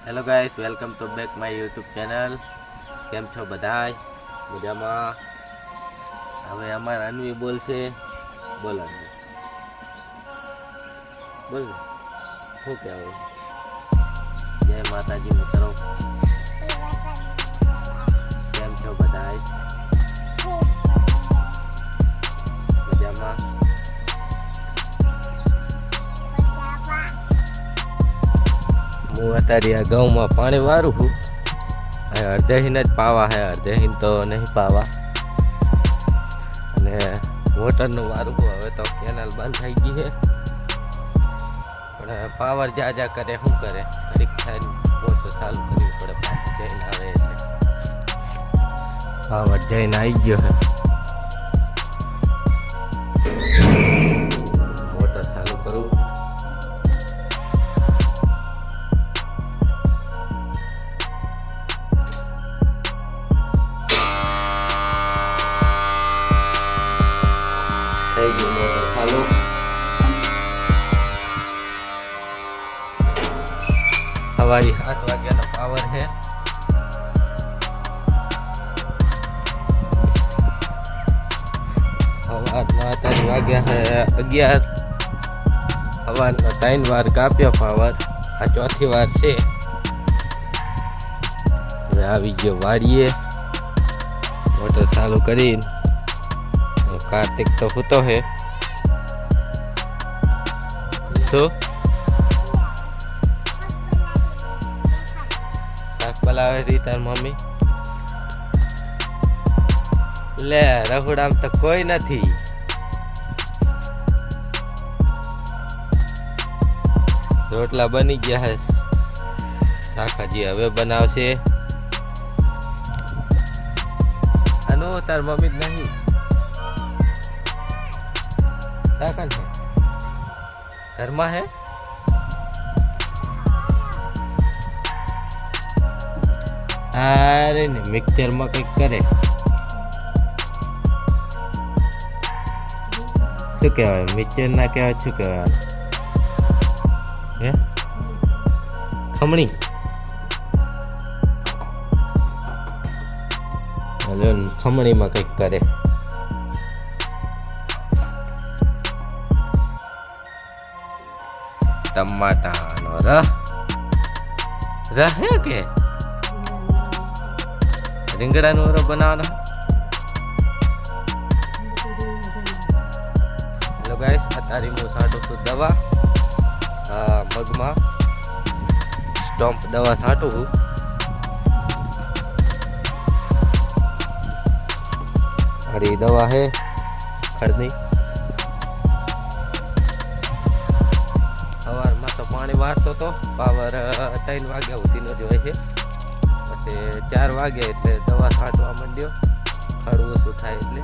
Hello guys, welcome to back my YouTube channel. કેમ છો બધાય? મજામાં? હવે અમારા અન્વી બોલશે. બોલો અન્વી. બોલ ને. શું કહેવું? જય માતાજી મિત્રો. કેમ છો બધાય? મજામાં? હું અત્યારે આ ઘઉંમાં પાણી વારું છું. અડધેહીને જ પાવા હે, અડધેહીન તો નહીં પાવા. અને મોટરનું વારું છું. હવે તો કેનાલ બંધ થઈ ગઈ છે, પણ પાવર જા કરે શું કરે, ઘડીક થાય મોટર ચાલુ કરવી પડે. પાવર જઈને આવે એટલે પાવર જઈને આવી ગયો છે. મોટર ચાલુ કરું. થઈ ગયું મોટર ચાલુ. સવારે 7 વાગ્યાનો પાવર છે. સવારના 3 વાગ્યા છે 11. સવારના 3 વાર કાપ્યો પાવર. આ ચોથી વાર છે. હવે આવી ગયો વાડીએ. મોટર ચાલુ કરીને કાર્તિક તો હોતો હે. શું શાક બનાવે રી તાર મમ્મી? લે, રખુડામ તો કોઈ નથી. રોટલા બની ગયા હે. શાકાજી હવે બનાવશે. આનો તાર મમ્મી જ નહીં. કાકન है ઘરમાં है. અરે ને મિક્સર માં કઈક કરે. શું કહેવાય? મિક્સર ના કહેવાય, શું કહેવાય? હે ખમણી. ખમણી માં કઈક કરે. ટમાટાનો રહ હે કે રીંગણાનો રહ બનાવવાનો. હેલો ગાઈસ, અત્યારે હું છાંટું છું દવા. મગમાં સ્ટોમ્પ દવા છાંટું છું. અરે દવા હે ખડની. સવારમાં તો પાણી વારતો હતો. પાવર 3 વાગ્યા સુધીનો જ હોય છે. પછી 4 વાગ્યા એટલે દવા છાંટવા માંડ્યો. ખડ ઓછું થાય એટલે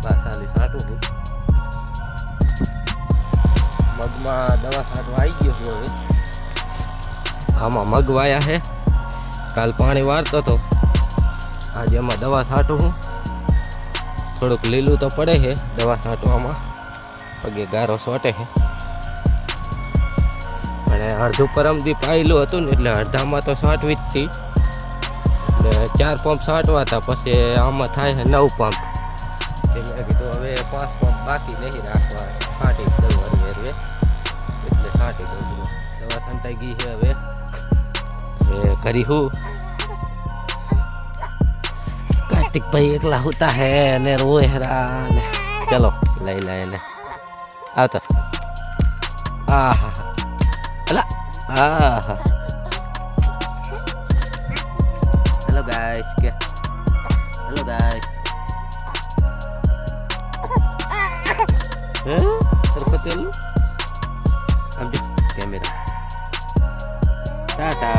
બાસાલી છાંટું છું. મગમાં દવા છાંટવા આવી ગયો છું. હવે આમાં મગ વાયા છે. કાલ પાણી વારતો હતો, આજે એમાં દવા છાંટું છું. થોડુંક લીલું તો પડે છે દવા છાંટવામાં. પગે ગારો સોટે છે. અને અડધું પરમથી પાયેલું હતું ને, એટલે અડધામાં તો છાંટવી જ હતી. એટલે 4 પંપ છાંટવા હતા. પછી આમાં થાય છે 9 પંપ. મેં કીધું હવે 5 પંપ બાકી નહીં રાખવા, છાંટી દઉં હરવે. એટલે છાંટી દઉં. દવા છંટાઈ ગઈ છે. હવે કરી હું કાર્તિકભાઈ એકલા હોતા હે ને રોય હેરા ને. ચલો લઈ લે એને. આવતા. હા હા Hello. Hello guys. Hello guys. Terpetil. Ambil kamera. Tata.